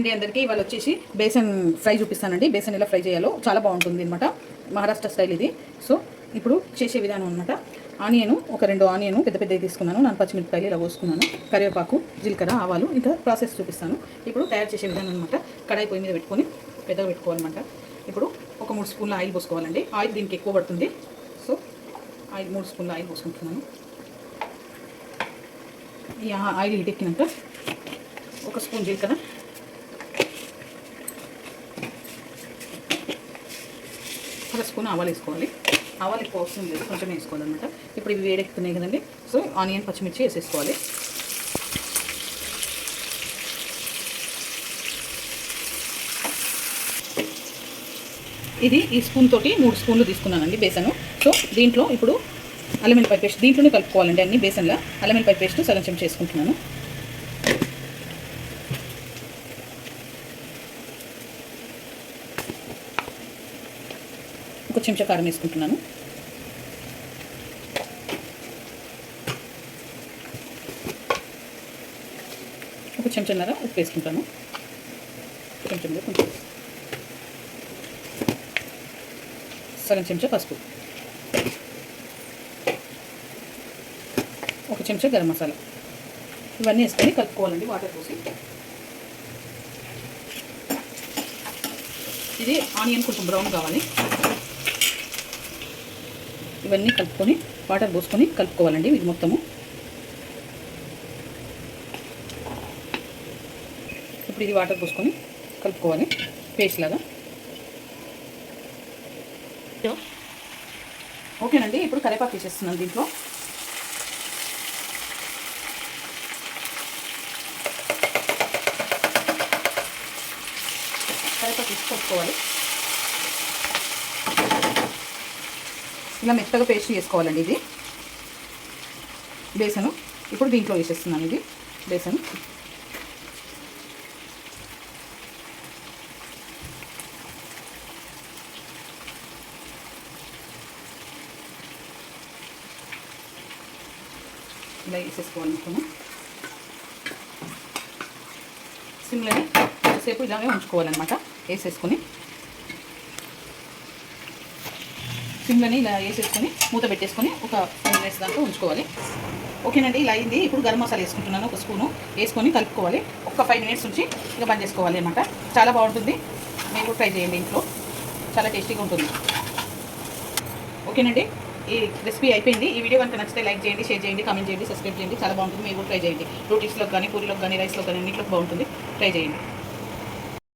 అండి అందరికీ ఇవాళ వచ్చేసి బేసన్ ఫ్రై చూపిస్తానండి. బేసన్ ఎలా ఫ్రై చేయాలో చాలా బాగుంటుంది అనమాట. మహారాష్ట్ర స్టైల్ ఇది. సో ఇప్పుడు చేసే విధానం అనమాట. ఆనియను ఒక 2 ఆనియను పెద్ద పెద్దవి తీసుకున్నాను. 4 పచ్చిమిరపకాయలు ఇలా పోసుకున్నాను. కరివేపాకు, జీలకర్ర, ఆవాలు. ఇంకా ప్రాసెస్ చూపిస్తాను. ఇప్పుడు తయారు చేసే విధానం అనమాట. కడాయి పొయ్యి మీద పెట్టుకొని పెద్దగా పెట్టుకోవాలన్నమాట. ఇప్పుడు ఒక 3 స్పూన్ల ఆయిల్ పోసుకోవాలండి. ఆయిల్ దీనికి ఎక్కువ పడుతుంది. సో ఆయిల్ 3 స్పూన్ల ఆయిల్ పోసుకుంటున్నాను. ఈ ఆయిల్ హీటెక్కినాక ఒక స్పూన్ జీలకర్ర, ఒక స్పూన్ ఆవాలు వేసుకోవాలి. ఆవాలు ఎక్కువ అవసరం లేదు, కొంచెం వేసుకోవాలన్నమాట. ఇప్పుడు ఇవి వేడెక్కుతున్నాయి కదండి. సో ఆనియన్, పచ్చిమిర్చి వేసేసుకోవాలి. ఇది ఈ స్పూన్ తోటి 3 స్పూన్లు తీసుకున్నానండి బేసను. సో దీంట్లో ఇప్పుడు అల్లం వెల్లిపాయ పేస్ట్ దీంట్లోనే కలుపుకోవాలండి. అన్ని బేసన్లో అల్లం వెల్లిపాయ పేస్ట్ సగం చెంచా చేసుకుంటున్నాను. ఒక చెంచా కారం వేసుకుంటున్నాను. ఒక చెంచాన్నర ఉప్పు వేసుకుంటాను. చెంచంలో కొంచెం సగం చెంచా పసుపు, ఒక చెంచా గరం మసాలా. ఇవన్నీ వేసుకొని కలుపుకోవాలండి వాటర్ పోసి. ఇది ఆనియన్ కొంచెం బ్రౌన్ కావాలి. ఇవన్నీ కలుపుకొని వాటర్ పోసుకొని కలుపుకోవాలండి. ఇది మొత్తము ఇప్పుడు ఇది వాటర్ పోసుకొని కలుపుకోవాలి పేస్ట్ లాగా. ఓకేనండి. ఇప్పుడు కరివేపాకు తీసేస్తున్నాను. దీంట్లో కరివేపాకు తీసి కలుపుకోవాలి. ఇలా మెత్తగా పేస్ట్ చేసుకోవాలండి. ఇది బేసను ఇప్పుడు దీంట్లో వేసేస్తున్నాను. ఇది బేసన్ ఇలా వేసేసుకోవాలి. మొత్తము సిమ్లోనే కొంచెంసేపు ఇలాగే ఉంచుకోవాలన్నమాట. వేసేసుకొని సిమ్లని ఇలా వేసేసుకొని మూత పెట్టేసుకొని ఒక 5 మినిట్స్ దాకా ఉంచుకోవాలి. ఓకేనండి. ఇలా అయింది. ఇప్పుడు గరం మసాలా వేసుకుంటున్నాను. ఒక స్పూను వేసుకొని కలుపుకోవాలి. ఒక 5 మినిట్స్ ఉంచి ఇక బంద్ చేసుకోవాలి అన్నమాట. చాలా బాగుంటుంది. మీరు కూడా ట్రై చేయండి. ఇంట్లో చాలా టేస్టీగా ఉంటుంది. ఓకేనండి. ఈ రెసిపీ అయిపోయింది. ఈ వీడియో కనుక నచ్చితే లైక్ చేయండి, షేర్ చేయండి, కామెంట్ చేయండి, సబ్స్క్రైబ్ చేయండి. చాలా బాగుంటుంది. మీరు కూడా ట్రై చేయండి. రోటీస్లో కానీ, పూరీలోకి కానీ, రైస్లో కానీ అన్నింటిలోకి బాగుంటుంది. ట్రై చేయండి.